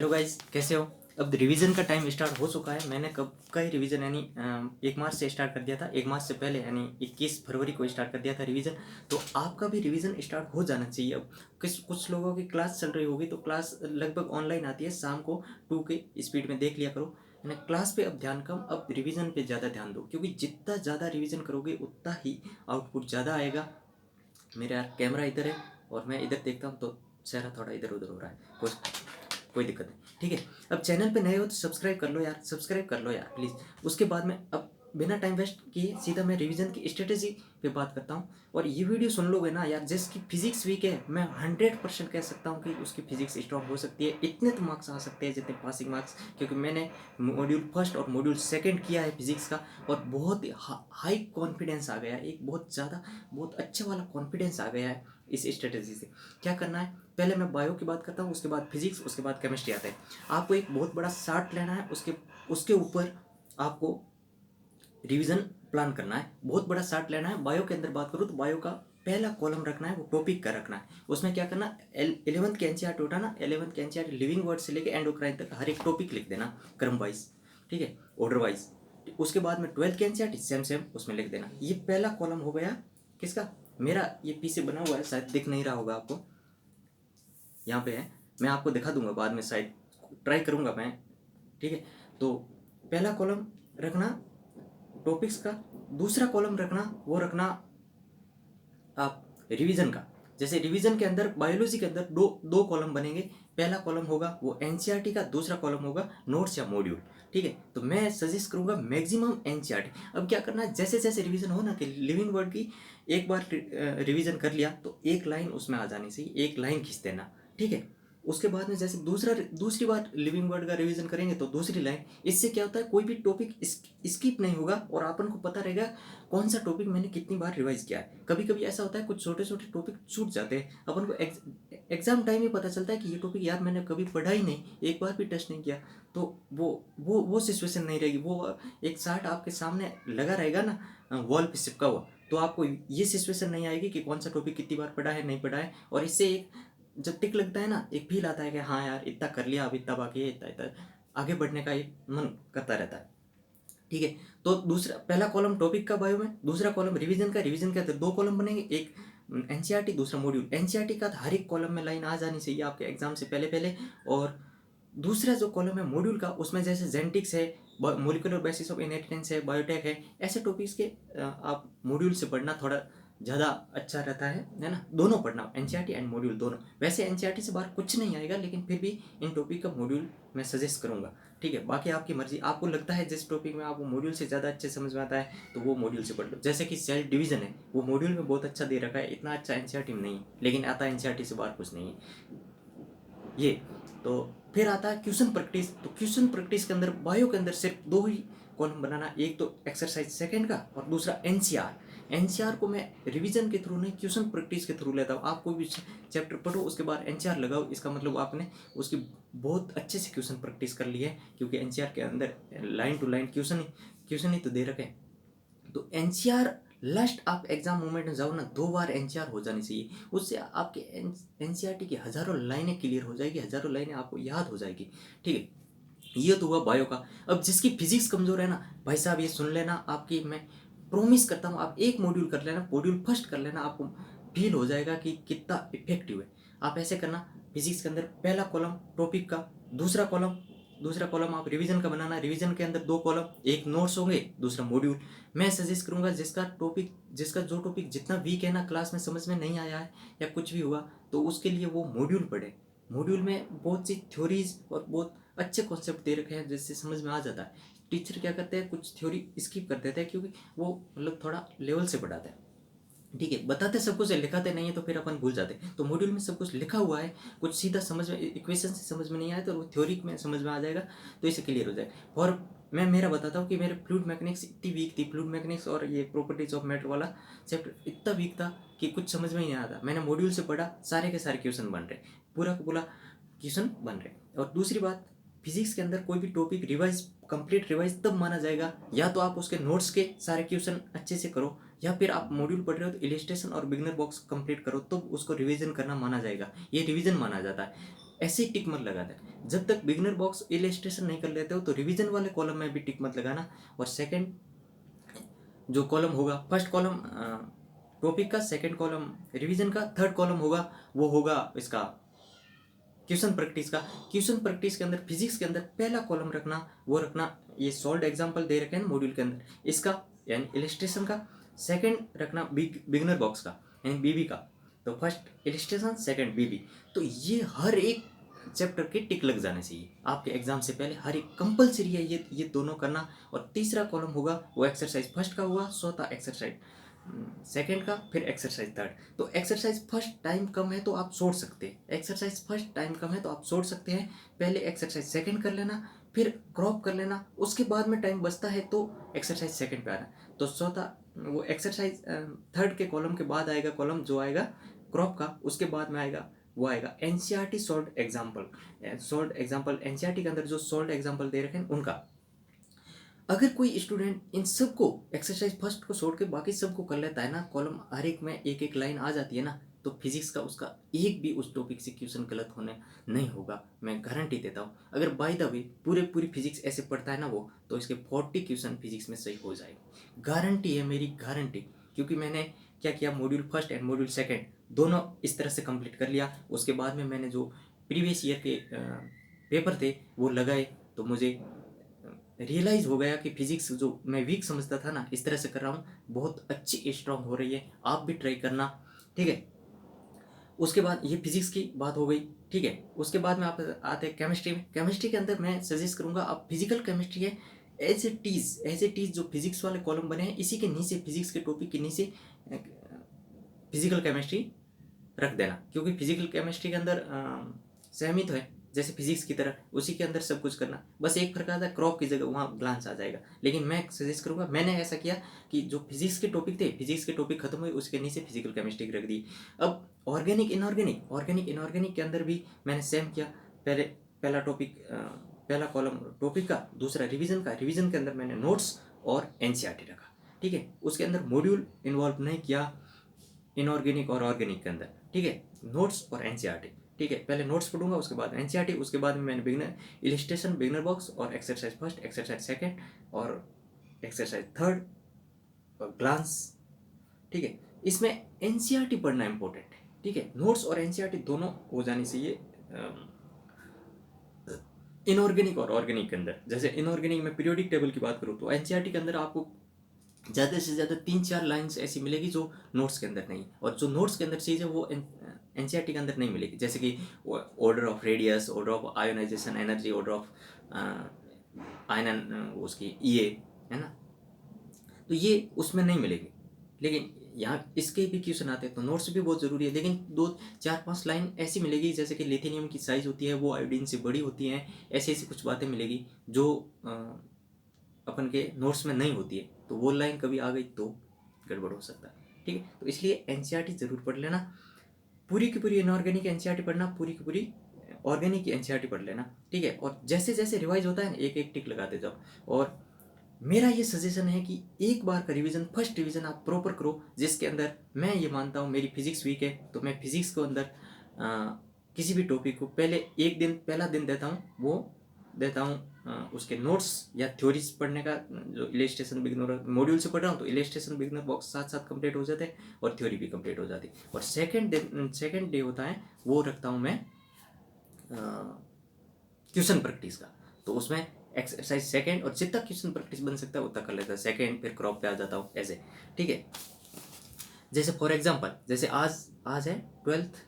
Hello guys, कैसे हो। अब रिवीजन का टाइम स्टार्ट हो चुका है। मैंने कब का ही रिवीजन यानी 1 मार्च से स्टार्ट कर दिया था। 1 मार्च से पहले यानी 21 फरवरी को स्टार्ट कर दिया था रिवीजन। तो आपका भी रिवीजन स्टार्ट हो जाना चाहिए। अब कुछ लोगों की क्लास चल रही होगी तो क्लास लगभग ऑनलाइन आती है। शाम को 2 के स्पीड में देख लिया करो। यानी क्लास पे अब ध्यान कम, अब रिविज़न पे ज़्यादा ध्यान दो, क्योंकि जितना ज़्यादा रिविज़न करोगे उतना ही आउटपुट ज़्यादा आएगा। मेरा यार कैमरा इधर है और मैं इधर देखता हूँ तो चेहरा थोड़ा इधर उधर हो रहा है। कोई दिक्कत नहीं, ठीक है। अब चैनल पे नए हो तो सब्सक्राइब कर लो यार, सब्सक्राइब कर लो यार प्लीज़। उसके बाद में अब बिना टाइम वेस्ट किए सीधा मैं रिवीजन की स्ट्रेटेजी पे बात करता हूँ। और ये वीडियो सुन लोगे ना यार, जिसकी फिजिक्स वीक है, मैं 100% कह सकता हूँ कि उसकी फिजिक्स स्ट्रॉन्ग हो सकती है। इतने तो मार्क्स आ सकते हैं जितने पासिंग मार्क्स, क्योंकि मैंने मॉड्यूल फर्स्ट और मॉड्यूल सेकंड किया है फिजिक्स का। और बहुत ही हाई कॉन्फिडेंस आ गया है, एक बहुत ज़्यादा बहुत अच्छे वाला कॉन्फिडेंस आ गया है इस स्ट्रेटेजी से। क्या करना है, पहले मैं बायो की बात करता हूँ, उसके बाद फिजिक्स, उसके बाद केमिस्ट्री आता है। आपको एक बहुत बड़ा चार्ट लेना है, उसके उसके ऊपर आपको रिवीजन प्लान करना है। बहुत बड़ा चार्ट लेना है। बायो के अंदर बात करूँ तो बायो का पहला कॉलम रखना है, वो टॉपिक का रखना है। उसमें क्या करना, 11th के एनसीईआरटी उठाना, 11th के एनसीईआरटी लिविंग वर्ड से लेकर एंडोक्राइन तक हर एक टॉपिक लिख देना क्रम वाइज, ठीक है, ऑर्डर वाइज। उसके बाद में 12th के एनसीईआरटी सेम सेम उसमें लिख देना। ये पहला कॉलम हो गया किसका, मेरा। ये पीछे बना हुआ है, शायद दिख नहीं रहा होगा आपको, यहाँ पे है। मैं आपको दिखा दूंगा बाद में, शायद ट्राई करूंगा मैं, ठीक है। तो पहला कॉलम रखना टॉपिक्स का, दूसरा कॉलम रखना वो रखना आप रिवीजन का। जैसे रिवीजन के अंदर बायोलॉजी के अंदर दो दो कॉलम बनेंगे। पहला कॉलम होगा वो एनसीईआरटी का, दूसरा कॉलम होगा नोट्स या मॉड्यूल, ठीक है। तो मैं सजेस्ट करूंगा मैक्सिमम एनसीईआरटी। अब क्या करना है, जैसे जैसे रिवीजन हो ना, कि लिविंग वर्ड की एक बार रिवीजन कर लिया तो एक लाइन उसमें आ जानी चाहिए, एक लाइन खींच देना, ठीक है। उसके बाद में जैसे दूसरी बार लिविंग वर्ड का रिवीजन करेंगे तो दूसरी लाइन। इससे क्या होता है, कोई भी टॉपिक स्किप नहीं होगा और अपन को पता रहेगा कौन सा टॉपिक मैंने कितनी बार रिवाइज किया है। कभी कभी ऐसा होता है कुछ छोटे छोटे टॉपिक छूट जाते हैं, अपन को एग्जाम टाइम ही पता चलता है कि ये टॉपिक यार मैंने कभी पढ़ा ही नहीं, एक बार भी टच नहीं किया। तो वो सिचुएशन नहीं रहेगी। वो एक चार्ट आपके सामने लगा रहेगा ना, वॉल पे चिपका हुआ, तो आपको ये सिचुएशन नहीं आएगी कि कौन सा टॉपिक कितनी बार पढ़ा है नहीं पढ़ा है। और इससे एक जब टिक लगता है ना, एक फील आता है कि हाँ यार इतना कर लिया, अब इतना बाकी है, इतना इतना आगे बढ़ने का एक मन करता रहता है, ठीक है। तो दूसरा पहला कॉलम टॉपिक का बायो में, दूसरा कॉलम रिवीजन का। रिवीजन के अंदर दो कॉलम बनेंगे, एक एनसीईआरटी, दूसरा मॉड्यूल। एनसीईआरटी का हर एक कॉलम में लाइन आ जानी चाहिए आपके एग्जाम से पहले पहले। और दूसरा जो कॉलम है मॉड्यूल का, उसमें जैसे जेनेटिक्स है, मोलिकुलर बेसिस ऑफ इनहेरिटेंस है, बायोटेक है, ऐसे टॉपिक्स के आप मॉड्यूल से पढ़ना थोड़ा ज़्यादा अच्छा रहता है ना। दोनों पढ़ना, एनसीईआरटी एंड मॉड्यूल दोनों। वैसे एनसीईआरटी से बाहर कुछ नहीं आएगा, लेकिन फिर भी इन टॉपिक का मॉड्यूल मैं सजेस्ट करूँगा, ठीक है। बाकी आपकी मर्जी, आपको लगता है जिस टॉपिक में आपको मॉड्यूल से ज़्यादा अच्छे समझ में आता है तो वो मॉड्यूल से पढ़ लो। जैसे कि सेल डिवीजन है, वो मॉड्यूल में बहुत अच्छा दे रखा है, इतना अच्छा एनसीईआरटी में नहीं है, लेकिन आता एनसीईआरटी से बाहर कुछ नहीं है ये। तो फिर आता है क्वेश्चन प्रैक्टिस। तो क्वेश्चन प्रैक्टिस के अंदर बायो के अंदर सिर्फ दो ही कॉलम बनाना, एक तो एक्सरसाइज सेकंड का और दूसरा एनसीआर। एनसीआर को मैं रिवीजन के थ्रू नहीं, क्वेश्चन प्रैक्टिस के थ्रू लेता हूँ। आप कोई भी चैप्टर पढ़ो, उसके बाद एनसीआर लगाओ, इसका मतलब आपने उसकी बहुत अच्छे से क्वेश्चन प्रैक्टिस कर ली है, क्योंकि एनसीआर के अंदर लाइन टू लाइन क्वेश्चन ही तो दे रखे हैं। तो एनसीआर लास्ट आप एग्जाम मोमेंट में जाओ ना, 2 बार एनसीआर हो जानी चाहिए। उससे आपके एनसीईआरटी की हज़ारों लाइनें क्लियर हो जाएगी, हज़ारों लाइनें आपको याद हो जाएगी, ठीक है। ये तो हुआ बायो का। अब जिसकी फिजिक्स कमजोर है ना भाई साहब, ये सुन लेना, आपकी मैं प्रोमिस करता हूँ, आप एक मॉड्यूल कर लेना, मॉड्यूल फर्स्ट कर लेना, आपको फील हो जाएगा कि कितना इफेक्टिव है। आप ऐसे करना, फिजिक्स के अंदर पहला कॉलम टॉपिक का, दूसरा कॉलम आप रिवीजन का बनाना। रिवीजन के अंदर दो कॉलम, एक नोट्स होंगे, दूसरा मॉड्यूल। मैं सजेस्ट करूंगा जिसका जो टॉपिक जितना वीक है ना, क्लास में समझ में नहीं आया है या कुछ भी हुआ, तो उसके लिए वो मॉड्यूल पढ़े। मॉड्यूल में बहुत सी थ्योरीज और बहुत अच्छे कॉन्सेप्ट दे रखे हैं, जिससे समझ में आ जाता है। टीचर क्या करते हैं, कुछ थ्योरी स्किप कर देते हैं, क्योंकि वो मतलब थोड़ा लेवल से पढ़ाते हैं, ठीक है। बताते सब कुछ है, लिखाते नहीं है, तो फिर अपन भूल जाते हैं। तो मॉड्यूल में सब कुछ लिखा हुआ है, कुछ सीधा समझ में, इक्वेशन से समझ में नहीं आया तो वो थ्योरी में समझ में आ जाएगा, तो इसे क्लियर हो जाएगा। और मैं मेरा बताता हूँ कि मेरे फ्लूइड मैकेनिक्स इतनी वीक थी, फ्लूइड मैकेनिक्स और ये प्रॉपर्टीज ऑफ मैटर वाला चैप्टर इतना वीक था कि कुछ समझ में ही नहीं आता। मैंने मॉड्यूल से पढ़ा, सारे के सारे क्वेश्चन बन रहे, पूरा का पूरा क्वेश्चन बन रहे। और दूसरी बात, फिजिक्स के अंदर कोई भी टॉपिक रिवाइज, कंप्लीट रिवाइज तब माना जाएगा, या तो आप उसके नोट्स के सारे क्वेश्चन अच्छे से करो, या फिर आप मॉड्यूल पढ़ रहे हो तो इलिस्ट्रेशन और बिगनर बॉक्स कंप्लीट करो, तो उसको रिवीजन करना माना जाएगा, ये रिवीजन माना जाता है। ऐसे ही टिक मत लगाते, जब तक बिगिनर बॉक्स इलस्ट्रेशन नहीं कर लेते हो तो रिवीजन वाले कॉलम में भी टिक मत लगाना। और सेकंड जो कॉलम होगा, फर्स्ट कॉलम टॉपिक का, सेकंड कॉलम रिवीजन का, थर्ड कॉलम होगा वो होगा इसका क्वेश्चन प्रैक्टिस का। क्वेश्चन प्रैक्टिस के अंदर फिजिक्स के अंदर पहला कॉलम रखना, वो रखना ये सॉल्व एग्जाम्पल दे रखे हैं मॉड्यूल के अंदर इसका यानी इलस्ट्रेशन का। सेकंड रखना बिगिनर बॉक्स का यानी बीबी का। तो फर्स्ट इलस्ट्रेशन, सेकंड बीबी। तो ये हर एक चैप्टर के टिक लग जाने चाहिए आपके एग्जाम से पहले, हर एक कंपलसरी है ये दोनों करना। और तीसरा कॉलम होगा वो एक्सरसाइज फर्स्ट का हुआ, चौथा एक्सरसाइज सेकंड का, फिर एक्सरसाइज थर्ड। तो एक्सरसाइज फर्स्ट टाइम कम है तो आप छोड़ सकते हैं, एक्सरसाइज फर्स्ट टाइम कम है तो आप छोड़ सकते हैं। पहले एक्सरसाइज सेकंड कर लेना, फिर क्रॉप कर लेना, उसके बाद में टाइम बचता है तो एक्सरसाइज सेकंड पे आना। तो चौथा वो एक्सरसाइज थर्ड के कॉलम के बाद आएगा कॉलम जो आएगा क्रॉप का, उसके बाद में आएगा वो आएगा एनसीईआरटी सॉल्व एग्जाम्पल एनसीईआरटी के अंदर जो सॉल्व एग्जाम्पल दे रखे हैं उनका। अगर कोई स्टूडेंट इन सबको एक्सरसाइज फर्स्ट को छोड़ के बाकी सबको कर लेता है ना, कॉलम हर एक में एक एक लाइन आ जाती है ना, तो फिजिक्स का उसका एक भी उस टॉपिक से क्वेश्चन गलत होने नहीं होगा, मैं गारंटी देता हूँ। अगर बाय द वे पूरी फिजिक्स ऐसे पढ़ता है ना वो, तो इसके 40 क्वेश्चन फिजिक्स में सही हो जाएगी, गारंटी है मेरी, गारंटी। क्योंकि मैंने क्या किया, module first and module second दोनों इस तरह से कंप्लीट कर लिया। उसके बाद में मैंने जो प्रीवियस ईयर के पेपर थे वो लगाए, तो मुझे रियलाइज़ हो गया कि फिजिक्स जो मैं वीक समझता था ना, इस तरह से कर रहा हूँ, बहुत अच्छी स्ट्रांग हो रही है। आप भी ट्राई करना, ठीक है। उसके बाद ये फिजिक्स की बात हो गई, ठीक है। उसके बाद में आप आते हैं केमिस्ट्री में। केमिस्ट्री के अंदर मैं सजेस्ट करूँगा आप फिजिकल केमिस्ट्री है एज ए टीज जो फिजिक्स वाले कॉलम बने हैं इसी के नीचे, फिजिक्स के टॉपिक के नीचे फिजिकल केमिस्ट्री रख देना, क्योंकि फिजिकल केमिस्ट्री के अंदर सेम ही तो है जैसे फिजिक्स की तरह, उसी के अंदर सब कुछ करना। बस एक फर्क आता है, क्रॉप की जगह वहाँ ग्लांस आ जाएगा। लेकिन मैं सजेस्ट करूँगा, मैंने ऐसा किया कि जो फिजिक्स के टॉपिक थे, फिजिक्स के टॉपिक खत्म हुए उसके नीचे फिजिकल केमिस्ट्री रख दी। अब ऑर्गेनिक इनऑर्गेनिक के अंदर भी मैंने सेम किया। पहला टॉपिक, पहला कॉलम टॉपिक का, दूसरा रिवीजन का। रिवीजन के अंदर मैंने नोट्स और एनसीईआरटी रखा, ठीक है। उसके अंदर मॉड्यूल इन्वॉल्व नहीं किया इनऑर्गेनिक और ऑर्गेनिक के अंदर, ठीक है। नोट्स और एनसीईआरटी, ठीक है। पहले नोट्स पढ़ूंगा, उसके बाद एनसीईआरटी, उसके बाद में मैंने बिगिनर इलस्ट्रेशन, बिगिनर बॉक्स और एक्सरसाइज फर्स्ट, एक्सरसाइज सेकंड और एक्सरसाइज थर्ड और ग्लांस, ठीक है। इसमें एनसीईआरटी पढ़ना इंपॉर्टेंट है, ठीक है। नोट्स और एनसीईआरटी दोनों हो जानी चाहिए इनऑर्गेनिक और ऑर्गेनिक के अंदर। जैसे इनऑर्गेनिक में पीरियोडिक टेबल की बात करूँ तो एनसीईआरटी के अंदर आपको ज़्यादा से ज़्यादा 3-4 लाइन्स ऐसी मिलेगी जो नोट्स के अंदर नहीं, और जो नोट्स के अंदर चीज़ है वो एनसीईआरटी के अंदर नहीं मिलेगी। जैसे कि order of radius, order of ionisation energy, order of ion उसकी ईए, है ना, तो ये उसमें नहीं मिलेगी। लेकिन यहाँ इसके भी क्वेश्चन आते हैं, तो नोट्स भी बहुत ज़रूरी है। लेकिन 2-4-5 लाइन ऐसी मिलेगी जैसे कि लिथियम की साइज़ होती है वो आयोडीन से बड़ी होती हैं, ऐसी ऐसी कुछ बातें मिलेगी जो अपन के नोट्स में नहीं होती है। तो वो लाइन कभी आ गई तो गड़बड़ हो सकता है, ठीक है। तो इसलिए एनसीईआरटी ज़रूर पढ़ लेना, पूरी की पूरी इनऑर्गेनिक एनसीईआरटी पढ़ना, पूरी की पूरी ऑर्गेनिक की एनसीईआरटी पढ़ लेना, ठीक है। और जैसे जैसे रिवाइज होता है ना, एक एक टिक लगाते जाओ। और मेरा ये सजेशन है कि एक बार का रिवीजन, फर्स्ट रिवीजन आप प्रॉपर करो, जिसके अंदर मैं ये मानता हूँ, मेरी फिजिक्स वीक है तो मैं फिजिक्स को अंदर किसी भी टॉपिक को पहले एक दिन, पहला दिन देता हूँ, वो देता हूँ उसके नोट्स या थ्योरीज पढ़ने का। जो इलस्ट्रेशन बिगिनर मॉड्यूल से पढ़ रहा हूँ तो इलस्ट्रेशन बिगिनर बॉक्स साथ साथ कंप्लीट हो जाते हैं और थ्योरी भी कंप्लीट हो जाती है। और सेकंड डे होता है वो रखता हूँ मैं क्वेश्चन प्रैक्टिस का। तो उसमें एक्सरसाइज सेकंड और जितना क्वेश्चन प्रैक्टिस बन सकता है उतना कर लेता है सेकंड, फिर क्रॉप पे आ जाता हूँ ऐसे, ठीक है। जैसे फॉर एग्जांपल, जैसे आज है 12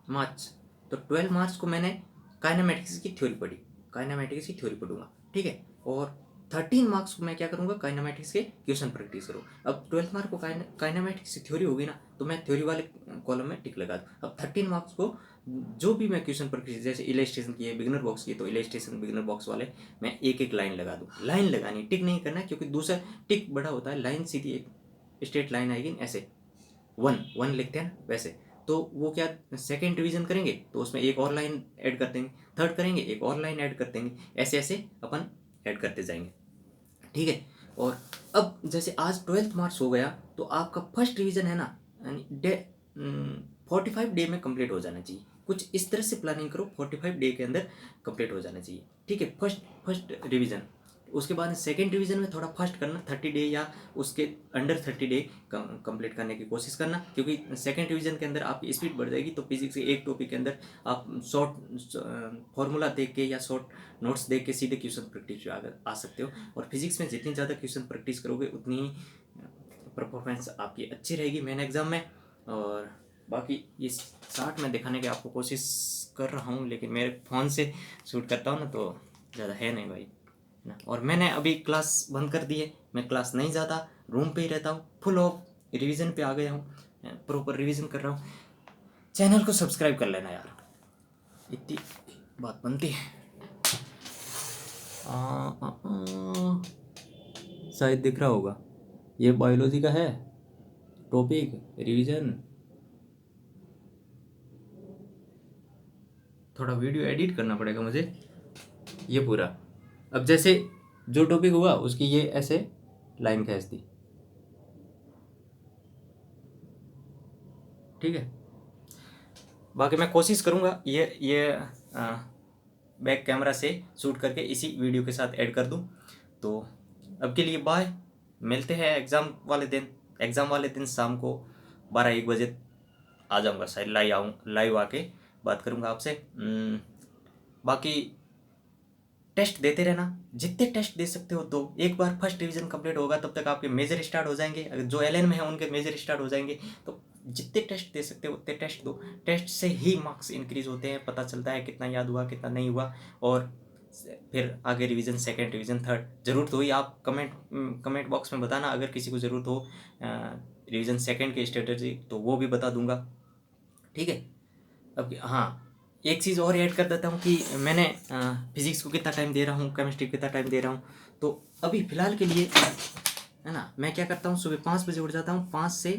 मार्च, तो 12 मार्च को मैंने काइनेमेटिक्स की थ्योरी पढ़ी, काइनेमेटिक्स की थ्योरी पढ़ूंगा, ठीक है। और 13 मार्क्स को मैं क्या करूँगा, काइनेमेटिक्स के क्वेश्चन प्रैक्टिस करूँ। अब 12 मार्क को काइनेमेटिक्स की थ्योरी होगी ना, तो मैं थ्योरी वाले कॉलम में टिक लगा दूँ। अब 13 मार्क्स को जो भी मैं क्वेश्चन प्रैक्टिस, जैसे इलस्ट्रेशन की है, बिगिनर बॉक्स की है, तो इलस्ट्रेशन बिगिनर बॉक्स वाले मैं एक एक लाइन लगा दूँ। लाइन लगानी, टिक नहीं करना, क्योंकि दूसरा टिक बड़ा होता है, लाइन सीधी एक स्ट्रेट लाइन आएगी ऐसे, वन लिखते हैं ना वैसे। तो वो क्या, सेकेंड रिवीजन करेंगे तो उसमें एक और लाइन ऐड कर देंगे, थर्ड करेंगे एक और लाइन ऐड कर देंगे, ऐसे ऐसे अपन ऐड करते जाएंगे, ठीक है। और अब जैसे आज 12 मार्च हो गया, तो आपका फर्स्ट रिवीजन है ना, यानी 45 डे में कंप्लीट हो जाना चाहिए। कुछ इस तरह से प्लानिंग करो, 45 डे के अंदर कंप्लीट हो जाना चाहिए। ठीक है, फर्स्ट रिवीजन। उसके बाद सेकेंड रिवीजन में थोड़ा फास्ट करना, 30 डे या उसके अंडर 30 डे कंप्लीट करने की कोशिश करना, क्योंकि सेकेंड रिवीजन के अंदर आपकी स्पीड बढ़ जाएगी। तो फिजिक्स के एक टॉपिक के अंदर आप शॉर्ट फॉर्मूला देख के या शॉर्ट नोट्स देख के सीधे क्वेश्चन प्रैक्टिस आ सकते हो। और फिजिक्स में जितनी ज़्यादा क्वेश्चन प्रैक्टिस करोगे उतनी ही परफॉर्मेंस आपकी अच्छी रहेगी मेन एग्ज़ाम में। और बाकी ये शार्ट में दिखाने की आपको कोशिश कर रहा हूँ, लेकिन मेरे फ़ोन से शूट करता हूँ ना, तो ज़्यादा है नहीं भाई ना। और मैंने अभी क्लास बंद कर दी है, मैं क्लास नहीं जाता, रूम पे ही रहता हूँ, फुल ऑफ रिवीजन पे आ गया हूँ, प्रॉपर रिवीजन कर रहा हूँ। चैनल को सब्सक्राइब कर लेना यार, इतनी बात बनती है। शायद दिख रहा होगा, ये बायोलॉजी का है टॉपिक रिवीजन। थोड़ा वीडियो एडिट करना पड़ेगा मुझे ये पूरा। अब जैसे जो टॉपिक हुआ उसकी ये ऐसे लाइन खींच दी, ठीक है। बाकी मैं कोशिश करूँगा ये बैक कैमरा से शूट करके इसी वीडियो के साथ ऐड कर दूँ। तो अब के लिए बाय, मिलते हैं एग्ज़ाम वाले दिन। एग्ज़ाम वाले दिन शाम को 12-1 बजे आ जाऊँगा शायद, लाइव आके बात करूँगा आपसे। बाकी टेस्ट देते रहना, जितने टेस्ट दे सकते हो दो। एक बार फर्स्ट डिवीजन कंप्लीट होगा तब तक आपके मेजर स्टार्ट हो जाएंगे। अगर जो एलएन में है उनके मेजर स्टार्ट हो जाएंगे। तो जितने टेस्ट दे सकते हो उतने टेस्ट दो। टेस्ट से ही मार्क्स इंक्रीज होते हैं, पता चलता है कितना याद हुआ कितना नहीं हुआ। और फिर आगे रिवीजन सेकंड, रिवीजन थर्ड। ज़रूरत हुई आप कमेंट बॉक्स में बताना, अगर किसी को ज़रूरत हो रिवीजन सेकंड की स्ट्रेटजी तो वो भी बता दूंगा, ठीक है। अब हाँ, एक चीज़ और ऐड कर देता हूँ कि मैंने फिज़िक्स को कितना टाइम दे रहा हूँ, केमिस्ट्री को कितना टाइम दे रहा हूँ। तो अभी फ़िलहाल के लिए है ना, मैं क्या करता हूँ, सुबह 5 बजे उठ जाता हूँ। 5 से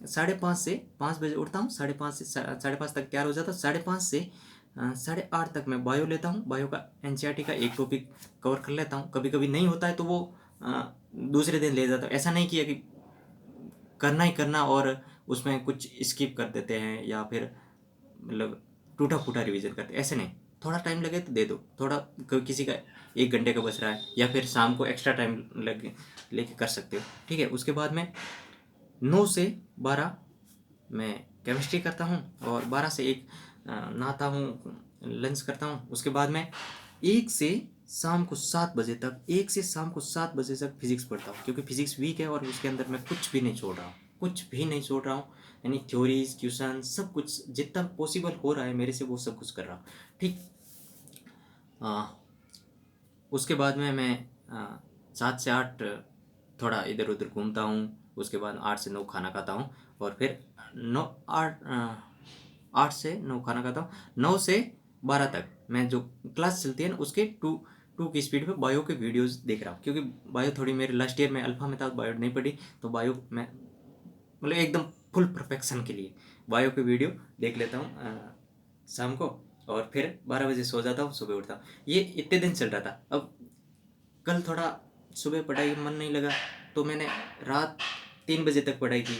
5:30 से 5 बजे उठता हूँ, 5:30 से 5:30 तक तैयार हो जाता हूँ। 5:30 से 8:30 तक मैं बायो लेता हूँ। बायो का एनसीईआरटी का एक टॉपिक कवर कर लेता हूँ। कभी कभी नहीं होता है तो वो दूसरे दिन ले जाता हूँ। ऐसा नहीं किया कि करना ही करना और उसमें कुछ स्किप कर देते हैं या फिर मतलब टूटा फूटा रिवीजन करते, ऐसे नहीं। थोड़ा टाइम लगे तो दे दो, थोड़ा किसी का 1 घंटे का बच रहा है या फिर शाम को एक्स्ट्रा टाइम लगे लेके कर सकते हो, ठीक है। उसके बाद में 9 से 12 मैं केमिस्ट्री करता हूँ और 12 से 1 नहाता हूँ, लंच करता हूँ। उसके बाद में 1 से शाम को 7 बजे तक, 1 से शाम को 7 बजे तक फिजिक्स पढ़ता हूँ, क्योंकि फिजिक्स वीक है और उसके अंदर मैं कुछ भी नहीं छोड़ रहा हूँ, कुछ भी नहीं छोड़ रहा हूँ। यानी थ्योरीज, क्वेश्चन, सब कुछ जितना पॉसिबल हो रहा है मेरे से वो सब कुछ कर रहा हूँ, ठीक। उसके बाद में मैं 7 से 8 थोड़ा इधर उधर घूमता हूँ। उसके बाद 8 से 9 खाना खाता हूँ और फिर 8 से 9 खाना खाता हूँ। 9 से 12 तक मैं जो क्लास चलती है ना उसके टू की स्पीड पे बायो के वीडियोस देख रहा हूँ, क्योंकि बायो थोड़ी मेरे लास्ट ईयर में अल्फा में था, बायो नहीं पढ़ी। तो बायो मैं मतलब एकदम फुल परफेक्शन के लिए बायो के वीडियो देख लेता हूँ शाम को, और फिर 12 बजे सो जाता हूँ, सुबह उठता हूँ। ये इतने दिन चल रहा था। अब कल थोड़ा सुबह पढ़ाई मन नहीं लगा तो मैंने रात 3 बजे तक पढ़ाई की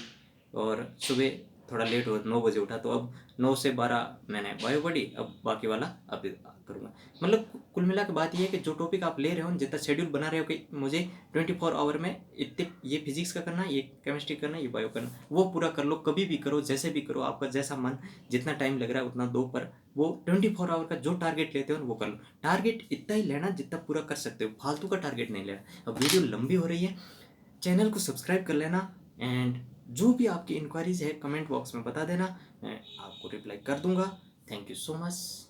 और सुबह थोड़ा लेट हुआ, 9 बजे उठा। तो अब 9 से 12 मैंने बायो पढ़ी, अब बाकी वाला अब करूँगा। मतलब कुल मिला के बात ये है कि जो टॉपिक आप ले रहे हो, जितना शेड्यूल बना रहे हो कि मुझे 24 आवर में इतने ये फिजिक्स का करना, ये केमिस्ट्री करना, ये बायो करना, वो पूरा कर लो। कभी भी करो, जैसे भी करो, आपका जैसा मन, जितना टाइम लग रहा है उतना दो, पर वो 24 आवर का जो टारगेट लेते हो वो कर लो। टारगेट इतना ही लेना जितना पूरा कर सकते हो, फालतू का टारगेट नहीं लेना। अब वीडियो लंबी हो रही है, चैनल को सब्सक्राइब कर लेना एंड जो भी आपकी इंक्वायरीज है कमेंट बॉक्स में बता देना, मैं आपको रिप्लाई कर दूंगा। Thank you so much.